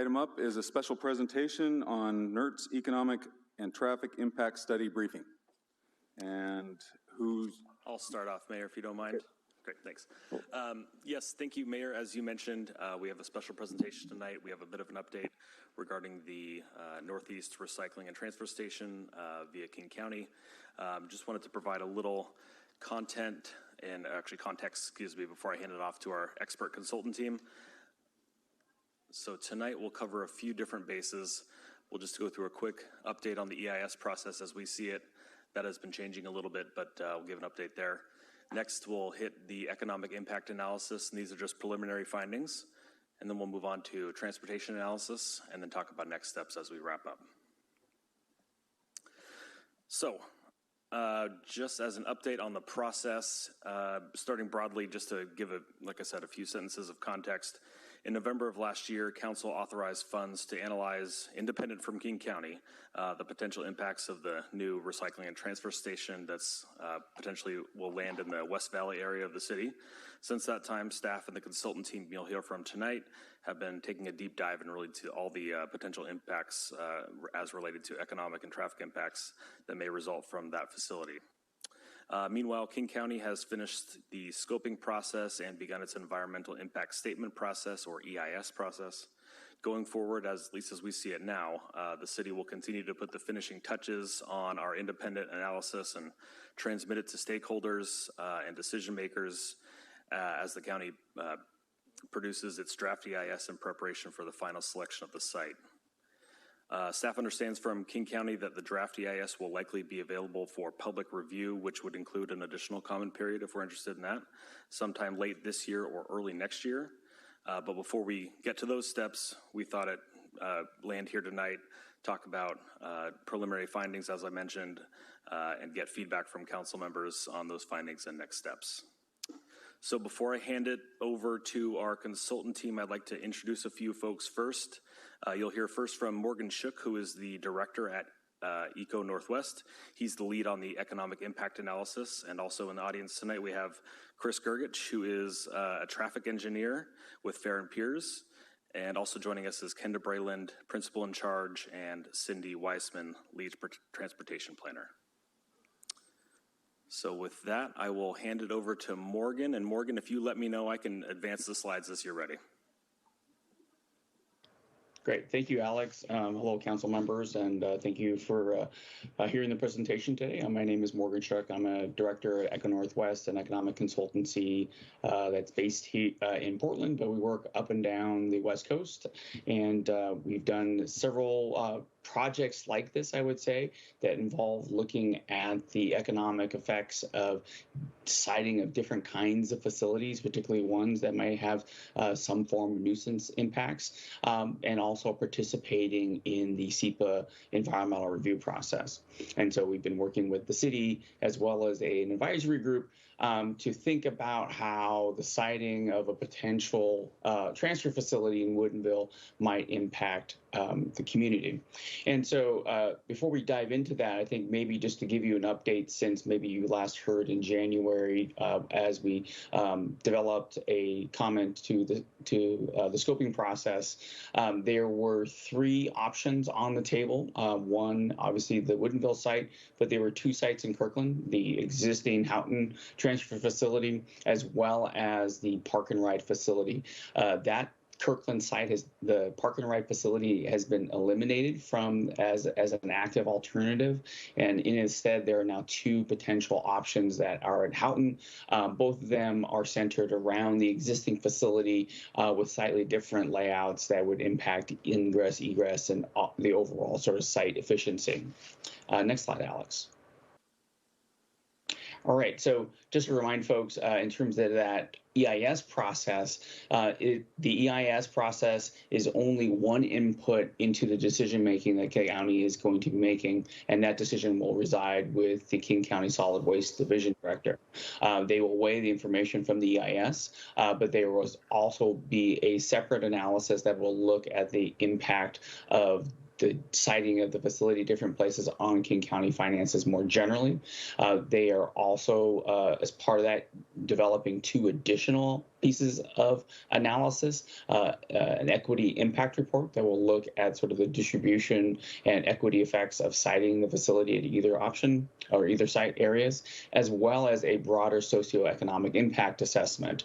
Item up is a special presentation on NERTS Economic and Traffic Impact Study Briefing. And who's... I'll start off, Mayor, if you don't mind. Okay. Great, thanks. Yes, thank you, Mayor. As you mentioned, we have a special presentation tonight. We have a bit of an update regarding the Northeast Recycling and Transfer Station via King County. Just wanted to provide a little context, before I hand it off to our expert consultant team. So tonight we'll cover a few different bases. We'll just go through a quick update on the EIS process as we see it. That has been changing a little bit, but we'll give an update there. Next, we'll hit the economic impact analysis, and these are just preliminary findings. And then we'll move on to transportation analysis, and then talk about next steps as we wrap up. So, just as an update on the process, starting broadly, just to give, like I said, a few sentences of context. In November of last year, Council authorized funds to analyze, independent from King County, the potential impacts of the new recycling and transfer station that's potentially will land in the West Valley area of the city. Since that time, staff and the consultant team you'll hear from tonight have been taking a deep dive and really to all the potential impacts as related to economic and traffic impacts that may result from that facility. Meanwhile, King County has finished the scoping process and begun its environmental impact statement process, or EIS process. Going forward, at least as we see it now, the city will continue to put the finishing touches on our independent analysis and transmit it to stakeholders and decision makers as the county produces its draft EIS in preparation for the final selection of the site. Staff understands from King County that the draft EIS will likely be available for public review, which would include an additional comment period if we're interested in that, sometime late this year or early next year. But before we get to those steps, we thought it land here tonight, talk about preliminary findings, as I mentioned, and get feedback from council members on those findings and next steps. So before I hand it over to our consultant team, I'd like to introduce a few folks first. You'll hear first from Morgan Shook, who is the director at Eco Northwest. He's the lead on the economic impact analysis. And also in the audience tonight, we have Chris Gergich, who is a traffic engineer with Fair and Piers. And also joining us is Kenda Brayland, principal in charge, and Cindy Weissman, lead transportation planner. So with that, I will hand it over to Morgan. And Morgan, if you let me know, I can advance the slides as you're ready. Great. Thank you, Alex. Hello, council members, and thank you for hearing the presentation today. My name is Morgan Shook. I'm a director at Eco Northwest, an economic consultancy that's based here in Portland, but we work up and down the West Coast. And we've done several projects like this, I would say, that involve looking at the economic effects of siting of different kinds of facilities, particularly ones that may have some form of nuisance impacts, and also participating in the SEPA environmental review process. And so we've been working with the city as well as an advisory group to think about how the siting of a potential transfer facility in Woodinville might impact the community. And so before we dive into that, I think maybe just to give you an update, since maybe you last heard in January as we developed a comment to the scoping process, there were 3 options on the table. One, obviously the Woodinville site, but there were 2 sites in Kirkland, the existing Houghton transfer facility, as well as the park and ride facility. That Kirkland site the park and ride facility has been eliminated from as an active alternative, and instead there are now 2 potential options that are at Houghton. Both of them are centered around the existing facility with slightly different layouts that would impact ingress, egress, and the overall sort of site efficiency. Next slide, Alex. All right, so just to remind folks, in terms of that EIS process, the EIS process is only one input into the decision making that King County is going to be making, and that decision will reside with the King County Solid Waste Division Director. They will weigh the information from the EIS, but there will also be a separate analysis that will look at the impact of the siting of the facility different places on King County finances more generally. They are also, as part of that, developing 2 additional pieces of analysis, an equity impact report that will look at sort of the distribution and equity effects of siting the facility at either option or either site areas, as well as a broader socioeconomic impact assessment.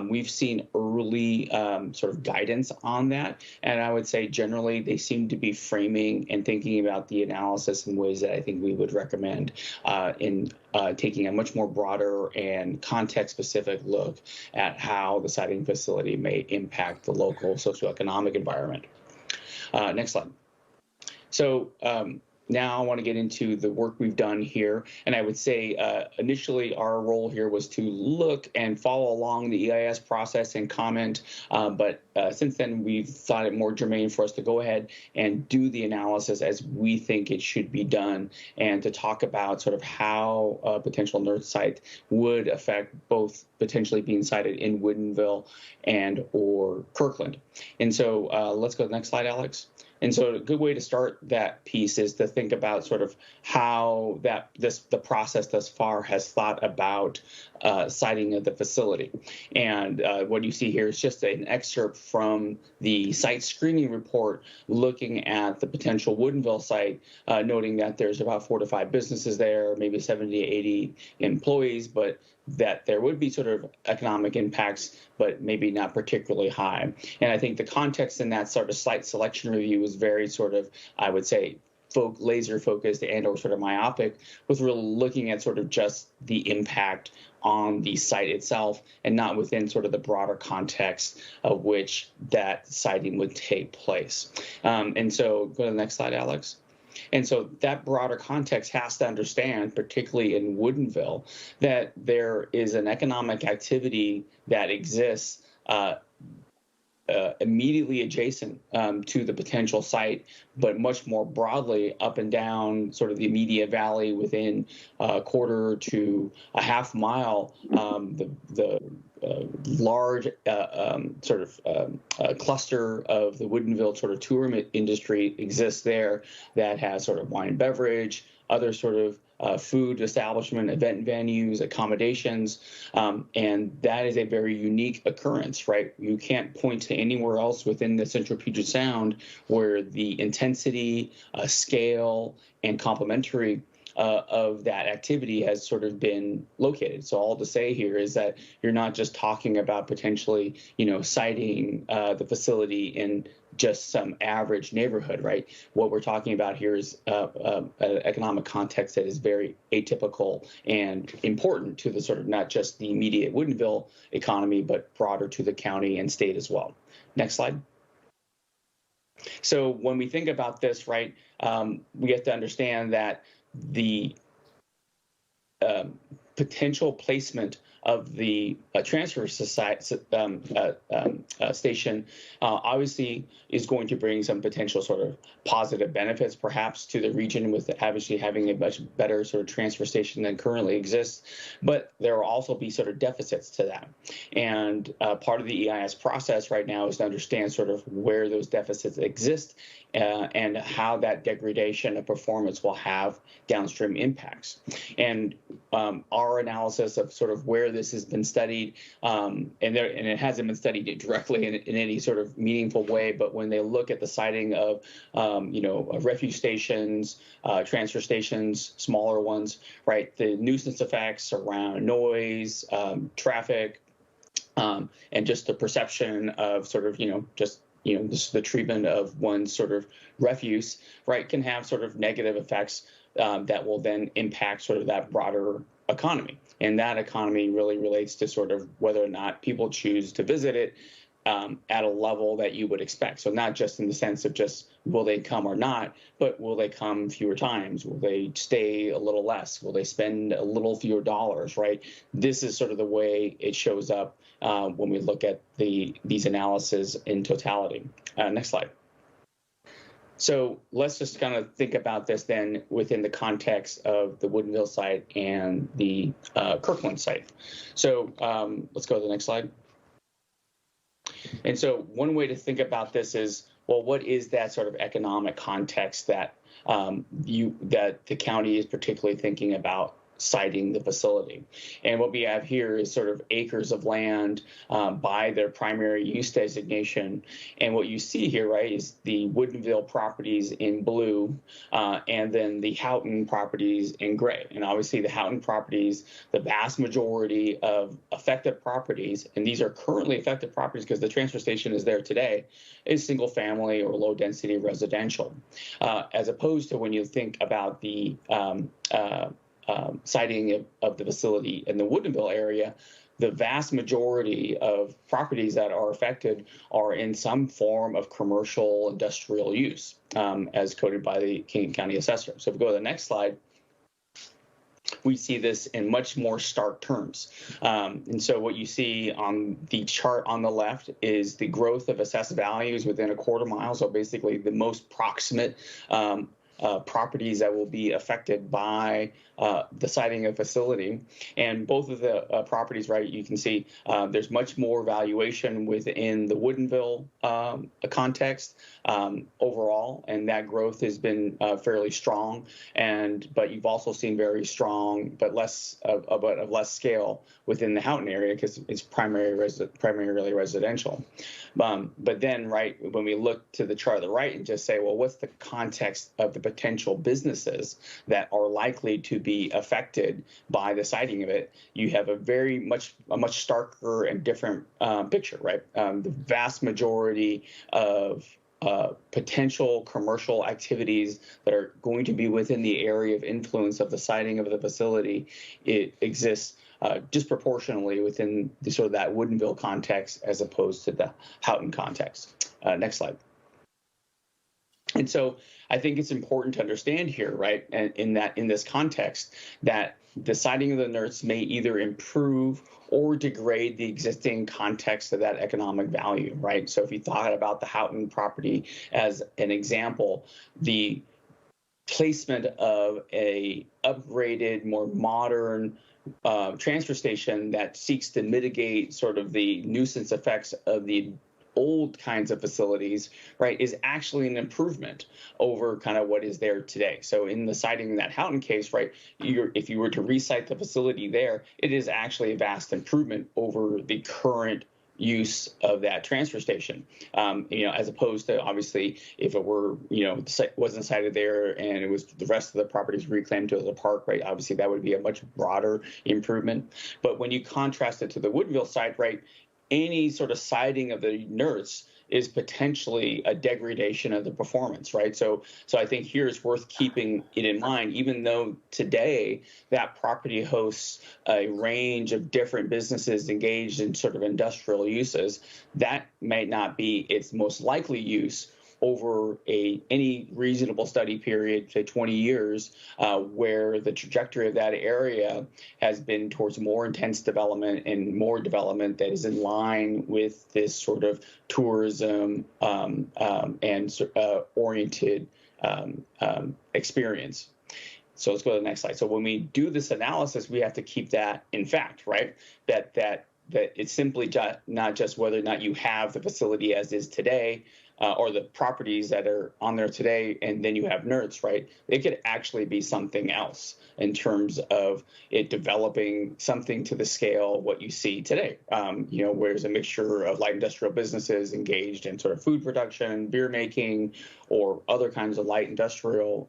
We've seen early sort of guidance on that, and I would say generally they seem to be framing and thinking about the analysis in ways that I think we would recommend in taking a much more broader and context-specific look at how the siting facility may impact the local socioeconomic environment. Next slide. So now I want to get into the work we've done here. And I would say initially our role here was to look and follow along the EIS process and comment. But since then, we've thought it more germane for us to go ahead and do the analysis as we think it should be done, and to talk about sort of how a potential NERTS site would affect both potentially being sited in Woodinville and or Kirkland. And so let's go to the next slide, Alex. And so a good way to start that piece is to think about sort of how the process thus far has thought about siting of the facility. And what you see here is just an excerpt from the site screening report looking at the potential Woodinville site, noting that there's about 4 to 5 businesses there, maybe 70 to 80 employees, but that there would be sort of economic impacts, but maybe not particularly high. And I think the context in that sort of site selection review was very sort of, I would say, laser focused and or sort of myopic, with really looking at sort of just the impact on the site itself and not within sort of the broader context of which that siting would take place. And so go to the next slide, Alex. And so that broader context has to understand, particularly in Woodinville, that there is an economic activity that exists immediately adjacent to the potential site, but much more broadly up and down sort of the immediate valley within a quarter to a half mile. The large sort of cluster of the Woodinville sort of tourism industry exists there that has sort of wine and beverage, other sort of food establishment, event venues, accommodations, and that is a very unique occurrence, right? You can't point to anywhere else within the Central Puget Sound where the intensity, scale, and complementary of that activity has sort of been located. So all to say here is that you're not just talking about potentially, siting the facility in just some average neighborhood, right? What we're talking about here is an economic context that is very atypical and important to the sort of not just the immediate Woodinville economy, but broader to the county and state as well. Next slide. So when we think about this, right, we have to understand that the potential placement of the transfer station obviously is going to bring some potential sort of positive benefits perhaps to the region, with obviously having a much better sort of transfer station than currently exists, but there will also be sort of deficits to that. And part of the EIS process right now is to understand sort of where those deficits exist and how that degradation of performance will have downstream impacts. And our analysis of sort of where this has been studied, and it hasn't been studied directly in any sort of meaningful way, but when they look at the siting of refuge stations, transfer stations, smaller ones, right, the nuisance effects around noise, traffic, and just the perception of sort of the treatment of one's sort of refuse, right, can have sort of negative effects that will then impact sort of that broader economy. And that economy really relates to sort of whether or not people choose to visit it at a level that you would expect. So not just in the sense of just will they come or not, but will they come fewer times? Will they stay a little less? Will they spend a little fewer dollars, right? This is sort of the way it shows up when we look at these analyses in totality. Next slide. So let's just kind of think about this then within the context of the Woodinville site and the Kirkland site. So let's go to the next slide. And so one way to think about this is, well, what is that sort of economic context that that the county is particularly thinking about siting the facility. And what we have here is sort of acres of land by their primary use designation. And what you see here, right, is the Woodinville properties in blue, and then the Houghton properties in gray. And obviously the Houghton properties, the vast majority of affected properties, and these are currently affected properties because the transfer station is there today, is single family or low density residential. As opposed to when you think about the siting of the facility in the Woodinville area, the vast majority of properties that are affected are in some form of commercial industrial use, as coded by the King County Assessor. So if we go to the next slide, we see this in much more stark terms. And so what you see on the chart on the left is the growth of assessed values within a quarter mile. So basically the most proximate properties that will be affected by the siting of facility. And both of the properties, right, you can see there's much more valuation within the Woodinville context overall, and that growth has been fairly strong. But you've also seen very strong, but less of less scale within the Houghton area because it's primarily residential. But then, right, when we look to the chart on the right and just say, well, what's the context of the potential businesses that are likely to be affected by the siting of it, you have a much starker and different picture, right? The vast majority of potential commercial activities that are going to be within the area of influence of the siting of the facility, it exists disproportionately within the sort of that Woodinville context as opposed to the Houghton context. Next slide. And so I think it's important to understand here, right, and in this context, that the siting of the NERTS may either improve or degrade the existing context of that economic value, right? So if you thought about the Houghton property as an example, the placement of a upgraded, more modern transfer station that seeks to mitigate sort of the nuisance effects of the old kinds of facilities, right, is actually an improvement over kind of what is there today. So in the siting in that Houghton case, right, if you were to resite the facility there, it is actually a vast improvement over the current use of that transfer station, as opposed to obviously if it were, wasn't sited there and it was the rest of the properties reclaimed to the park, right, obviously that would be a much broader improvement. But when you contrast it to the Woodinville site, right, any sort of siting of the NERTS is potentially a degradation of the performance, right? So I think here it's worth keeping it in mind, even though today that property hosts a range of different businesses engaged in sort of industrial uses, that might not be its most likely use over any reasonable study period, say 20 years, where the trajectory of that area has been towards more intense development and more development that is in line with this sort of tourism and oriented experience. So let's go to the next slide. So when we do this analysis, we have to keep that in fact, right? That it's simply not just whether or not you have the facility as is today, or the properties that are on there today, and then you have NERTS, right? It could actually be something else in terms of it developing something to the scale of what you see today, where there's a mixture of light industrial businesses engaged in sort of food production, beer making, or other kinds of light industrial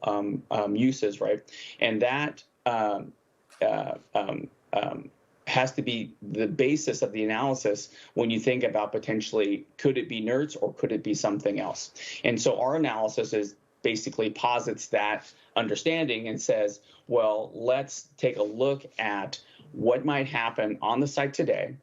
uses, right? And that has to be the basis of the analysis when you think about potentially, could it be NERTS or could it be something else? And so our analysis is basically posits that understanding and says, well, let's take a look at what might happen on the site today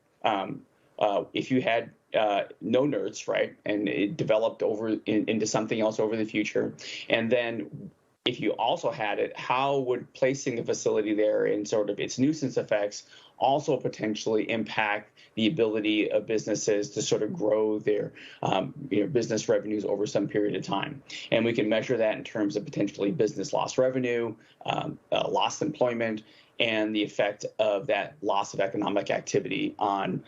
if you had no NERTS, right, and it developed into something else over the future. And then if you also had it, how would placing the facility there and sort of its nuisance effects also potentially impact the ability of businesses to sort of grow their business revenues over some period of time. And we can measure that in terms of potentially business loss revenue, lost employment, and the effect of that loss of economic activity on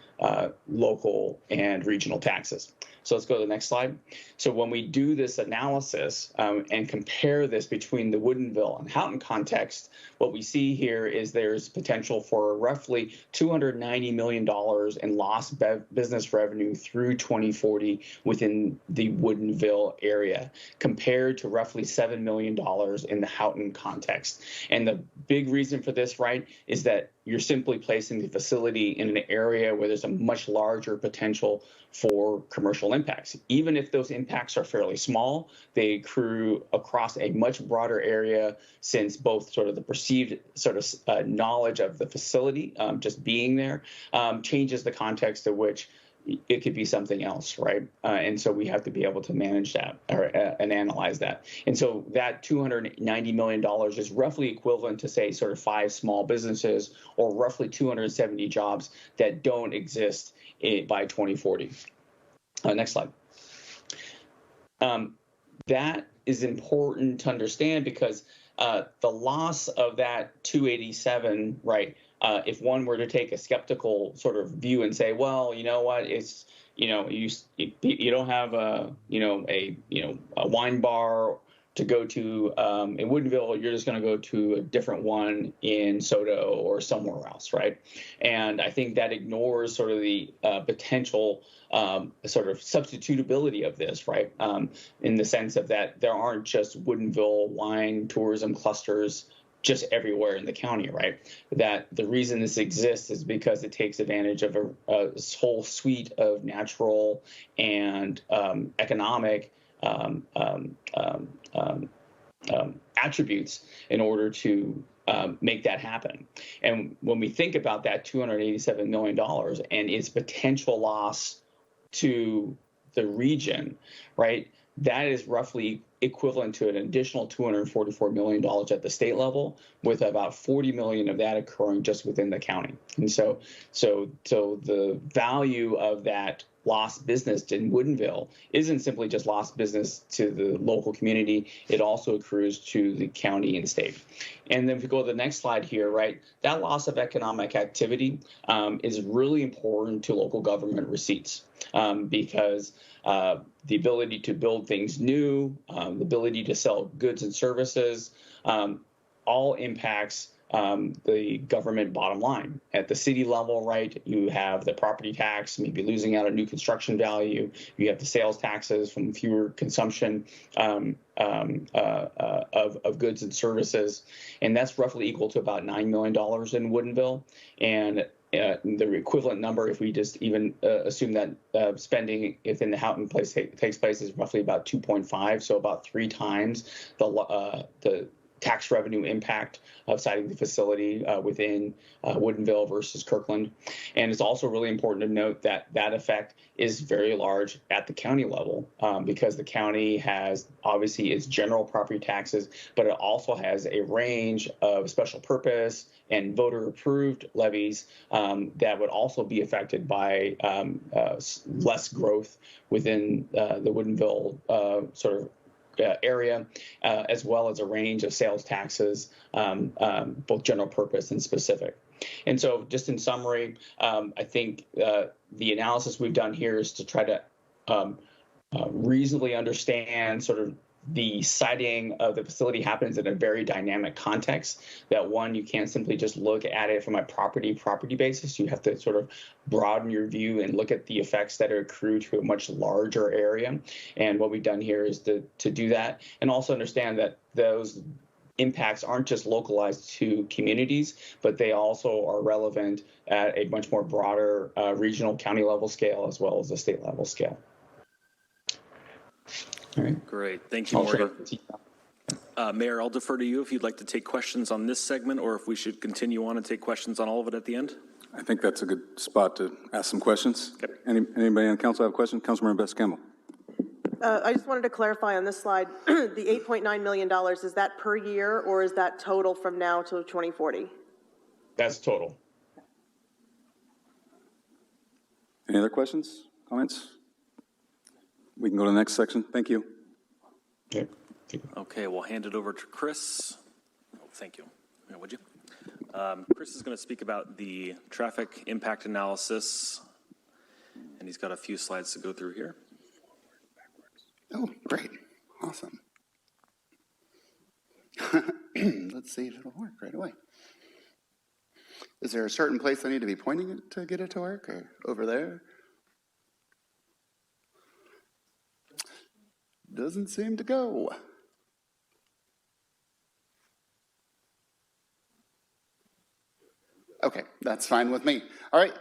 local and regional taxes. So let's go to the next slide. So when we do this analysis and compare this between the Woodinville and Houghton context, what we see here is there's potential for roughly $290 million in lost business revenue through 2040 within the Woodinville area, compared to roughly $7 million in the Houghton context. And the big reason for this, right, is that you're simply placing the facility in an area where there's a much larger potential for commercial impacts. Even if those impacts are fairly small, they accrue across a much broader area, since both sort of the perceived sort of knowledge of the facility just being there changes the context of which it could be something else, right? And so we have to be able to manage that and analyze that. And so that $290 million is roughly equivalent to, say, sort of 5 small businesses, or roughly 270 jobs that don't exist by 2040. Next slide. That is important to understand because the loss of that 287, right? If one were to take a skeptical sort of view and say, well, you know what, it's, you don't have a wine bar to go to in Woodinville, you're just going to go to a different one in Soto or somewhere else, right? And I think that ignores sort of the potential sort of substitutability of this, right? In the sense of that there aren't just Woodinville wine tourism clusters just everywhere in the county, right? That the reason this exists is because it takes advantage of a whole suite of natural and economic attributes in order to make that happen. And when we think about that $287 million and its potential loss to the region, right, that is roughly equivalent to an additional $244 million at the state level, with about $40 million of that occurring just within the county. And so the value of that lost business in Woodinville isn't simply just lost business to the local community, it also accrues to the county and state. And then if we go to the next slide here, right, that loss of economic activity is really important to local government receipts because the ability to build things new, the ability to sell goods and services, all impacts the government bottom line. At the city level, right, you have the property tax, maybe losing out on new construction value. You have the sales taxes from fewer consumption of goods and services. And that's roughly equal to about $9 million in Woodinville. And the equivalent number, if we just even assume that spending within the Houghton place takes place, is roughly about 2.5, so about 3 times the tax revenue impact of siting the facility within Woodinville versus Kirkland. And it's also really important to note that that effect is very large at the county level because the county has obviously its general property taxes, but it also has a range of special purpose and voter approved levies that would also be affected by less growth within the Woodinville sort of area, as well as a range of sales taxes, both general purpose and specific. And so just in summary, I think the analysis we've done here is to try to reasonably understand sort of the siting of the facility happens in a very dynamic context. That one, you can't simply just look at it from a property basis. You have to sort of broaden your view and look at the effects that are accrued to a much larger area. And what we've done here is to do that, and also understand that those impacts aren't just localized to communities, but they also are relevant at a much more broader regional county level scale as well as a state level scale. All right. Great. Thank you, Morgan. Mayor, I'll defer to you if you'd like to take questions on this segment, or if we should continue on and take questions on all of it at the end. I think that's a good spot to ask some questions. Okay. Anybody on council have a question? Councilmember Bess Campbell. I just wanted to clarify on this slide, the $8.9 million, is that per year or is that total from now to 2040? That's total. Any other questions, comments? We can go to the next section. Thank you. Okay. Okay, we'll hand it over to Chris. Oh, thank you. Yeah, would you? Chris is going to speak about the traffic impact analysis, and he's got a few slides to go through here. Oh, great. Awesome. Let's see if it'll work right away. Is there a certain place I need to be pointing it to get it to work, or over there? Doesn't seem to go. Okay, that's fine with me. All right.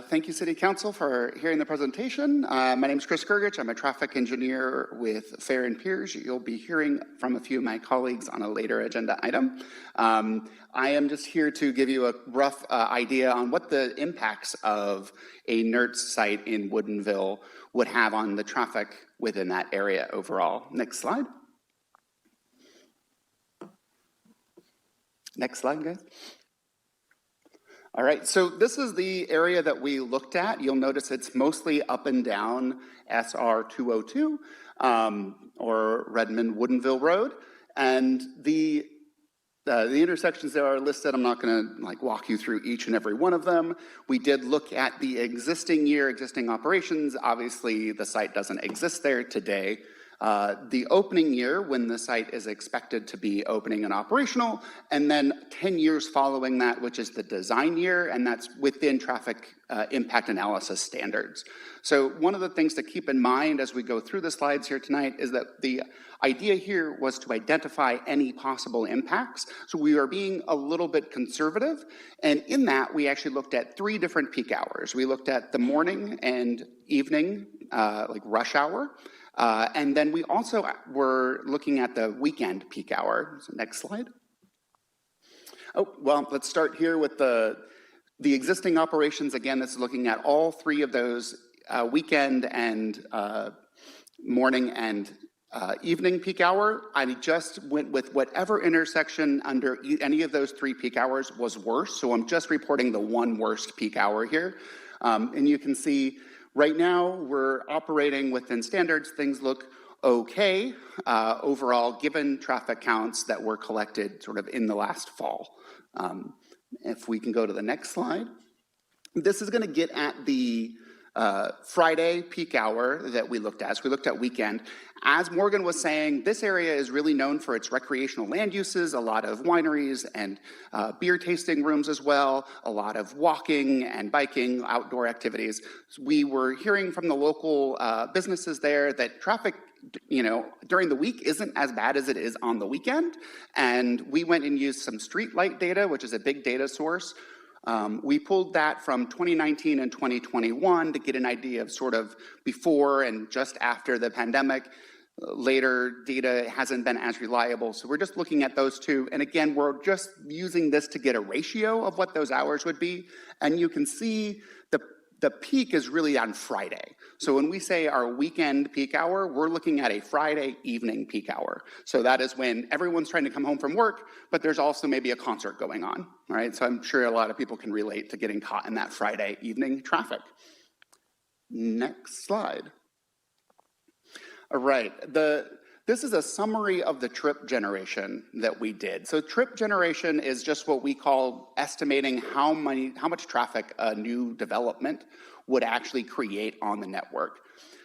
Thank you, City Council, for hearing the presentation. My name is Chris Gergich. I'm a traffic engineer with Fair and Peers. You'll be hearing from a few of my colleagues on a later agenda item. I am just here to give you a rough idea on what the impacts of a NERTS site in Woodinville would have on the traffic within that area overall. Next slide. Next slide, guys. All right, so this is the area that we looked at. You'll notice it's mostly up and down SR 202 or Redmond Woodinville Road. And the intersections that are listed, I'm not gonna walk you through each and every one of them. We did look at the existing operations. Obviously, the site doesn't exist there today. The opening year, when the site is expected to be opening and operational, and then 10 years following that, which is the design year, and that's within traffic impact analysis standards. So one of the things to keep in mind as we go through the slides here tonight is that the idea here was to identify any possible impacts. So we are being a little bit conservative, and in that we actually looked at 3 different peak hours. We looked at the morning and evening, like rush hour. And then we also were looking at the weekend peak hour. So next slide. Oh, well, let's start here with the existing operations. Again, this is looking at all 3 of those weekend and morning and evening peak hour. I just went with whatever intersection under any of those 3 peak hours was worse. So I'm just reporting the one worst peak hour here. And you can see right now, we're operating within standards. Things look okay overall, given traffic counts that were collected sort of in the last fall. If we can go to the next slide. This is going to get at the Friday peak hour that we looked at. So we looked at weekend. As Morgan was saying, this area is really known for its recreational land uses, a lot of wineries and beer tasting rooms as well, a lot of walking and biking, outdoor activities. We were hearing from the local businesses there that traffic, during the week isn't as bad as it is on the weekend. And we went and used some street light data, which is a big data source. We pulled that from 2019 and 2021 to get an idea of sort of before and just after the pandemic. Later data hasn't been as reliable, so we're just looking at those 2. And again, we're just using this to get a ratio of what those hours would be. And you can see the peak is really on Friday. So when we say our weekend peak hour, we're looking at a Friday evening peak hour. So that is when everyone's trying to come home from work, but there's also maybe a concert going on, all right? So I'm sure a lot of people can relate to getting caught in that Friday evening traffic. Next slide. All right, this is a summary of the trip generation that we did. So trip generation is just what we call estimating how much traffic a new development would actually create on the network.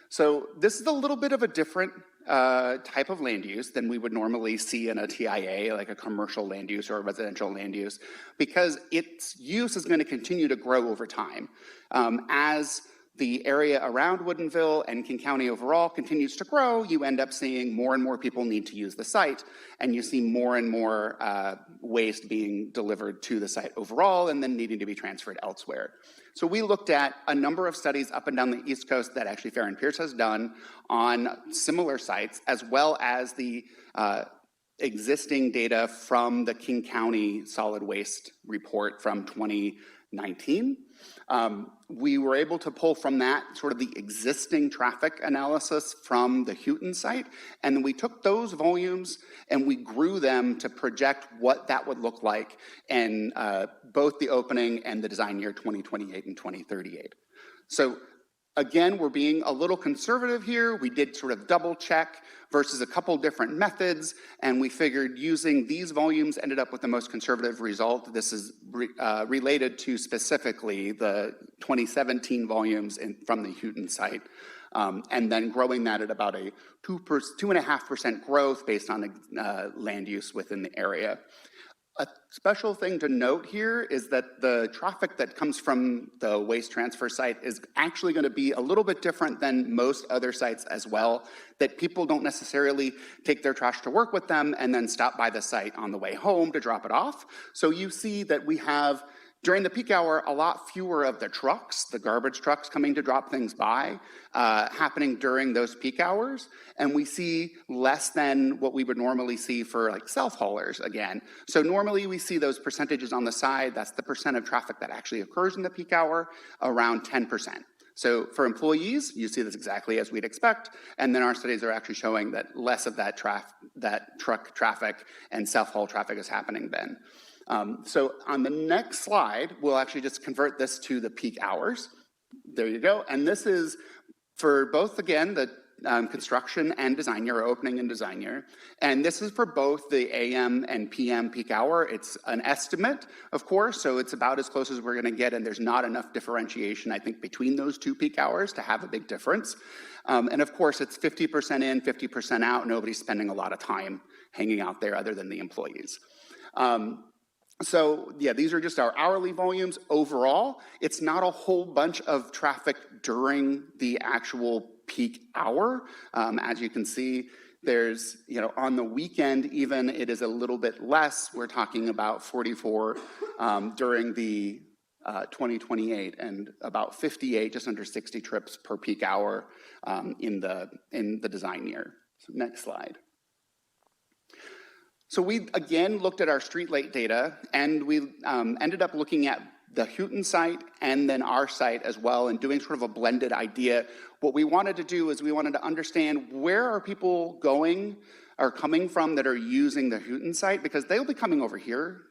So this is a little bit of a different type of land use than we would normally see in a TIA, like a commercial land use or a residential land use, because its use is going to continue to grow over time. As the area around Woodinville and King County overall continues to grow, you end up seeing more and more people need to use the site, and you see more and more waste being delivered to the site overall and then needing to be transferred elsewhere. So we looked at a number of studies up and down the East Coast that actually Fair and Peers has done on similar sites, as well as the existing data from the King County solid waste report from 2019. We were able to pull from that sort of the existing traffic analysis from the Houghton site, and then we took those volumes and we grew them to project what that would look like in both the opening and the design year 2028 and 2038. So again, we're being a little conservative here. We did sort of double check versus a couple different methods, and we figured using these volumes ended up with the most conservative result. This is related to specifically the 2017 volumes from the Houghton site, and then growing that at about a 2.5% growth based on the land use within the area. A special thing to note here is that the traffic that comes from the waste transfer site is actually going to be a little bit different than most other sites as well, that people don't necessarily take their trash to work with them and then stop by the site on the way home to drop it off. So you see that we have, during the peak hour, a lot fewer of the trucks, the garbage trucks coming to drop things by, happening during those peak hours. And we see less than what we would normally see for like self-haulers again. So normally we see those percentages on the side, that's the percent of traffic that actually occurs in the peak hour, around 10%. So for employees, you see this exactly as we'd expect. And then our studies are actually showing that less of that truck traffic and self-haul traffic is happening then. So on the next slide, we'll actually just convert this to the peak hours. There you go. And this is for both, again, the construction and design year, opening and design year. And this is for both the AM and PM peak hour. It's an estimate, of course, so it's about as close as we're gonna get, and there's not enough differentiation, I think, between those two peak hours to have a big difference. And of course, it's 50% in, 50% out. Nobody's spending a lot of time hanging out there other than the employees. So yeah, these are just our hourly volumes. Overall, it's not a whole bunch of traffic during the actual peak hour. As you can see, there's, on the weekend even, it is a little bit less. We're talking about 44 during the 2028 and about 58, just under 60 trips per peak hour in the design year. So next slide. So we, again, looked at our street light data, and we ended up looking at the Houghton site and then our site as well, and doing sort of a blended idea. What we wanted to do is we wanted to understand where are people going or coming from that are using the Houghton site, because they'll be coming over here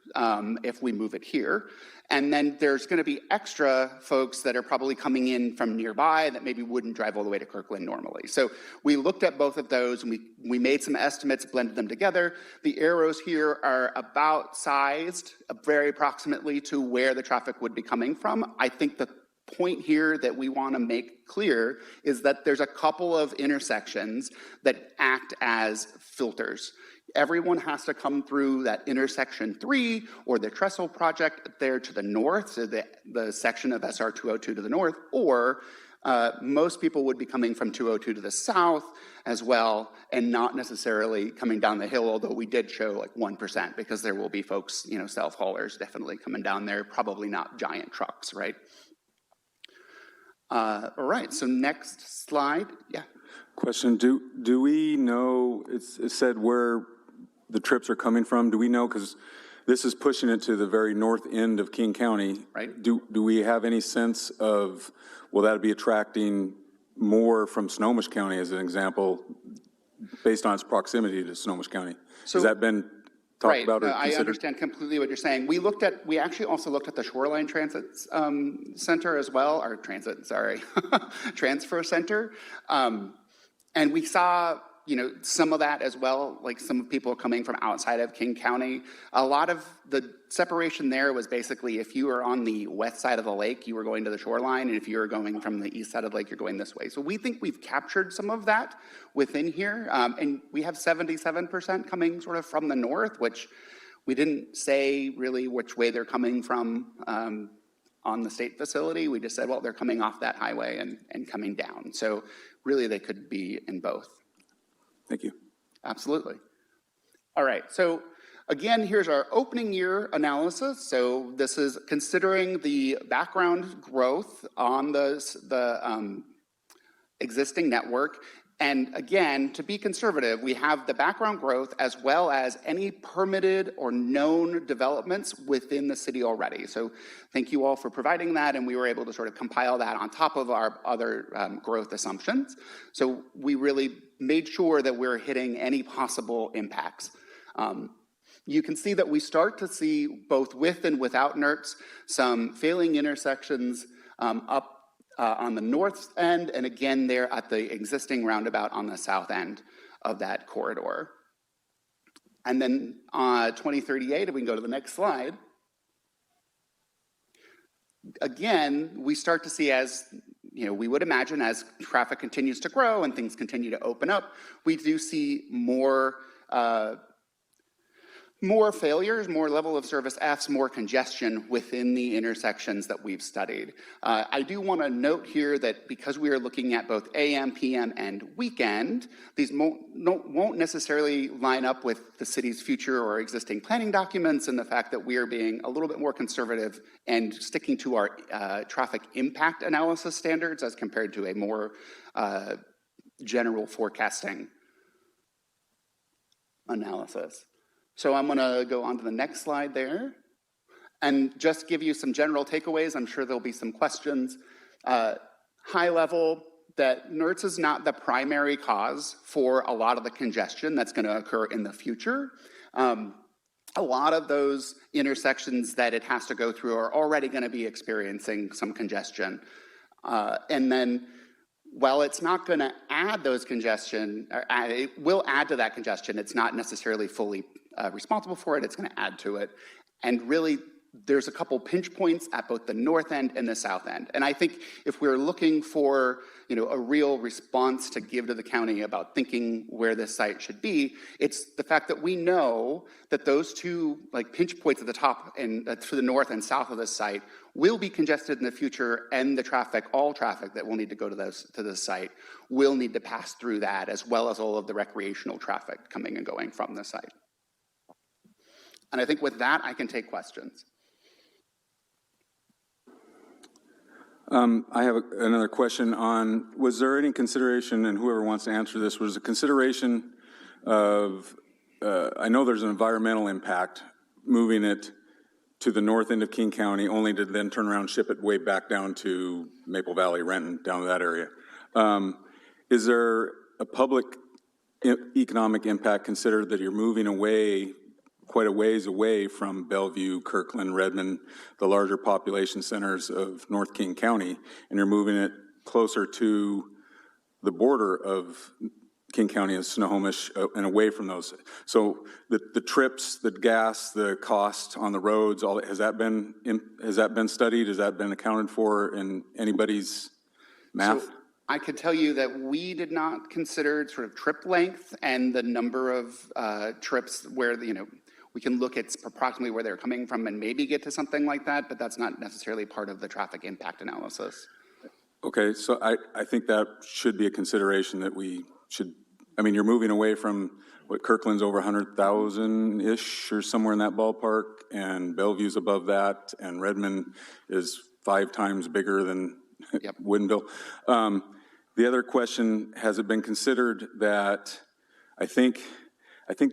if we move it here. And then there's going to be extra folks that are probably coming in from nearby that maybe wouldn't drive all the way to Kirkland normally. So we looked at both of those, and we made some estimates, blended them together. The arrows here are about sized very approximately to where the traffic would be coming from. I think the point here that we want to make clear is that there's a couple of intersections that act as filters. Everyone has to come through that intersection 3 or the trestle project there to the north, so the section of SR 202 to the north, or most people would be coming from 202 to the south as well, and not necessarily coming down the hill, although we did show like 1%, because there will be folks, self-haulers definitely coming down there, probably not giant trucks, right? All right, so next slide, yeah. Question, do we know, it said where the trips are coming from, do we know, because this is pushing it to the very north end of King County. Right. Do we have any sense of, will that be attracting more from Snohomish County as an example, based on its proximity to Snohomish County? So, has that been talked about or I considered? understand completely what you're saying. We actually also looked at the Shoreline Transit Center as well, or transfer center. And we saw, some of that as well, like some people coming from outside of King County. A lot of the separation there was basically if you were on the west side of the lake, you were going to the shoreline, and if you were going from the east side of the lake, you're going this way. So we think we've captured some of that within here, and we have 77% coming sort of from the north, which we didn't say really which way they're coming from on the state facility. We just said, well, they're coming off that highway and coming down. So really they could be in both. Thank you. Absolutely. All right, so again, here's our opening year analysis. So this is considering the background growth on the existing network. And again, to be conservative, we have the background growth as well as any permitted or known developments within the city already. So thank you all for providing that, and we were able to sort of compile that on top of our other growth assumptions. So we really made sure that we're hitting any possible impacts. You can see that we start to see both with and without NERTS some failing intersections up on the north end, and again there at the existing roundabout on the south end of that corridor. And then 2038, if we can go to the next slide, again, we start to see, as we would imagine, as traffic continues to grow and things continue to open up, we do see more failures, more level of service Fs, more congestion within the intersections that we've studied. I do want to note here that because we are looking at both AM, PM, and weekend, these won't necessarily line up with the city's future or existing planning documents, and the fact that we are being a little bit more conservative and sticking to our traffic impact analysis standards as compared to a more general forecasting analysis. So I'm going to go on to the next slide there and just give you some general takeaways. I'm sure there'll be some questions. High level, that NERTS is not the primary cause for a lot of the congestion that's going to occur in the future. A lot of those intersections that it has to go through are already going to be experiencing some congestion. And then while it's not going to add those congestion, or it will add to that congestion, it's not necessarily fully responsible for it, it's going to add to it. And really, there's a couple pinch points at both the north end and the south end. And I think if we're looking for a real response to give to the county about thinking where this site should be, it's the fact that we know that those two pinch points at the top and to the north and south of this site will be congested in the future, and the traffic, all traffic that will need to go to this site will need to pass through that, as well as all of the recreational traffic coming and going from the site. And I think with that, I can take questions. I have another question on, was there any consideration, and whoever wants to answer this, was a consideration of, I know there's an environmental impact moving it to the north end of King County, only to then turn around and ship it way back down to Maple Valley, Renton, down to that area. Is there a public economic impact considered that you're moving away quite a ways away from Bellevue, Kirkland, Redmond, the larger population centers of North King County, and you're moving it closer to the border of King County and Snohomish and away from those? So the trips, the gas, the cost on the roads, all that, has that been studied? Has that been accounted for in anybody's math? So I could tell you that we did not consider sort of trip length and the number of trips where we can look at approximately where they're coming from and maybe get to something like that, but that's not necessarily part of the traffic impact analysis. Okay, so I think that should be a consideration that we should, you're moving away from what Kirkland's over 100,000-ish or somewhere in that ballpark, and Bellevue's above that, and Redmond is 5 times bigger than Woodinville. The other question, has it been considered that I think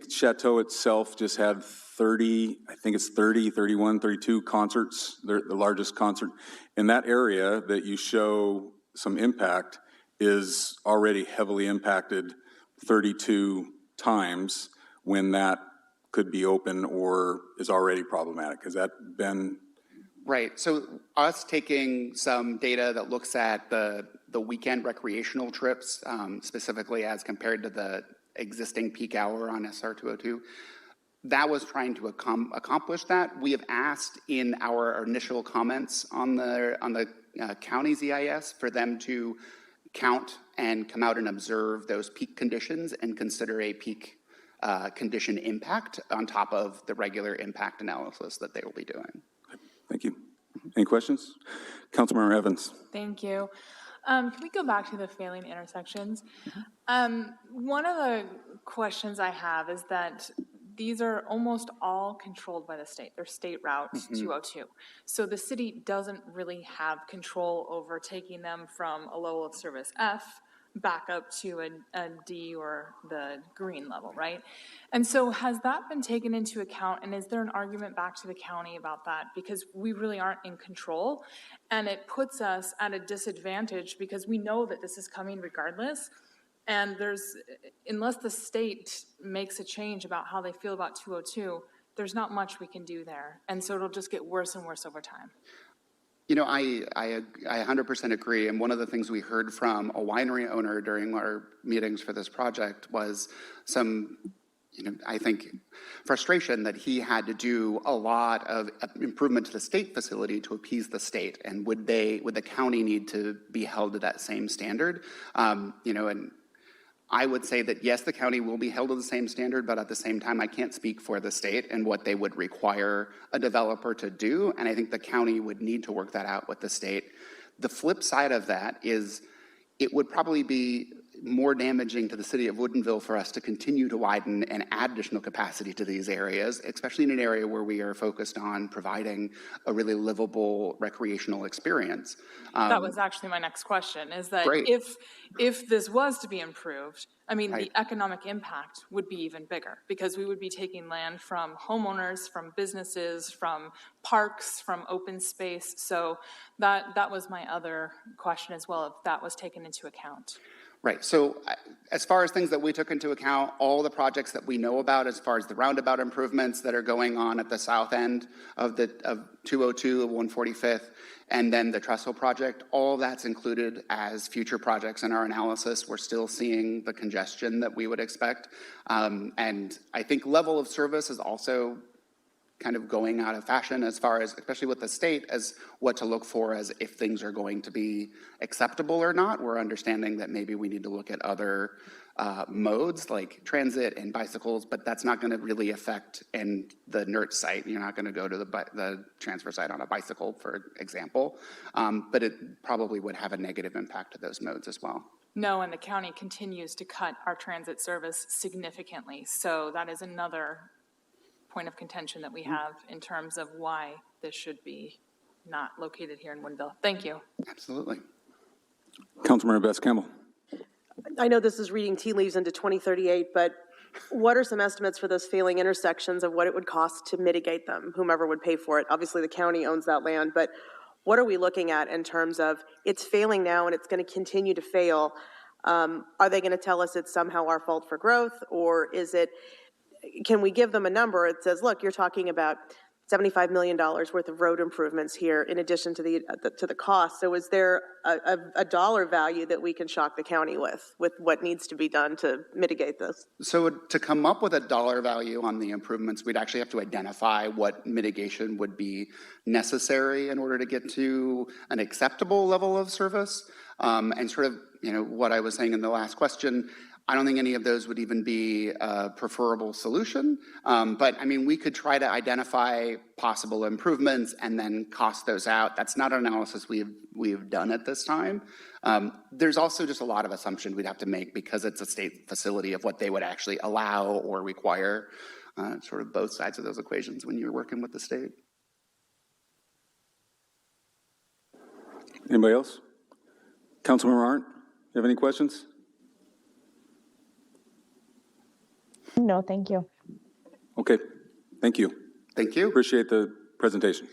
Chateau itself just had 32 concerts, the largest concert. In that area that you show some impact is already heavily impacted 32 times when that could be open or is already problematic. Has that been? Right, so us taking some data that looks at the weekend recreational trips, specifically as compared to the existing peak hour on SR 202, that was trying to accomplish that. We have asked in our initial comments on the county's EIS for them to count and come out and observe those peak conditions and consider a peak condition impact on top of the regular impact analysis that they will be doing. Thank you. Any questions? Councilmember Evans. Thank you. Can we go back to the failing intersections? One of the questions I have is that these are almost all controlled by the state. They're state routes 202. So the city doesn't really have control over taking them from a level of service F back up to a D or the green level, right? And so has that been taken into account, and is there an argument back to the county about that? Because we really aren't in control, and it puts us at a disadvantage because we know that this is coming regardless, and unless the state makes a change about how they feel about 202, there's not much we can do there, and so it'll just get worse and worse over time. You know, I 100% agree. And one of the things we heard from a winery owner during our meetings for this project was some, I think, frustration that he had to do a lot of improvement to the state facility to appease the state. And would the county need to be held to that same standard? And I would say that yes, the county will be held to the same standard, but at the same time, I can't speak for the state and what they would require a developer to do. And I think the county would need to work that out with the state. The flip side of that is it would probably be more damaging to the city of Woodinville for us to continue to widen and add additional capacity to these areas, especially in an area where we are focused on providing a really livable recreational experience. That was actually my next question, is that Great. if this was to be improved, I mean, Right. the economic impact would be even bigger, because we would be taking land from homeowners, from businesses, from parks, from open space. So that was my other question as well, if that was taken into account. Right. So as far as things that we took into account, all the projects that we know about as far as the roundabout improvements that are going on at the south end of 202 of 145th, and then the trestle project, all that's included as future projects in our analysis. We're still seeing the congestion that we would expect. And I think level of service is also kind of going out of fashion as far as, especially with the state, as what to look for as if things are going to be acceptable or not. We're understanding that maybe we need to look at other modes like transit and bicycles, but that's not going to really affect in the NERTS site. You're not going to go to the transfer site on a bicycle, for example, but it probably would have a negative impact to those modes as well. No, and the county continues to cut our transit service significantly. So that is another point of contention that we have in terms of why this should be not located here in Woodinville. Thank you. Absolutely. Councilmember Bess Campbell. I know this is reading tea leaves into 2038, but what are some estimates for those failing intersections of what it would cost to mitigate them, whomever would pay for it? Obviously, the county owns that land, but what are we looking at in terms of it's failing now and it's going to continue to fail? Are they going to tell us it's somehow our fault for growth, or is it, can we give them a number? It says, look, you're talking about $75 million worth of road improvements here in addition to the cost. So is there a dollar value that we can shock the county with what needs to be done to mitigate this? So to come up with a dollar value on the improvements, we'd actually have to identify what mitigation would be necessary in order to get to an acceptable level of service. And sort of, what I was saying in the last question, I don't think any of those would even be a preferable solution. But I mean, we could try to identify possible improvements and then cost those out. That's not an analysis we've done at this time. There's also just a lot of assumptions we'd have to make because it's a state facility of what they would actually allow or require, sort of both sides of those equations when you're working with the state. Anybody else? Councilmember Arndt, you have any questions? No, thank you. Okay, thank you. Thank you. Appreciate the presentation.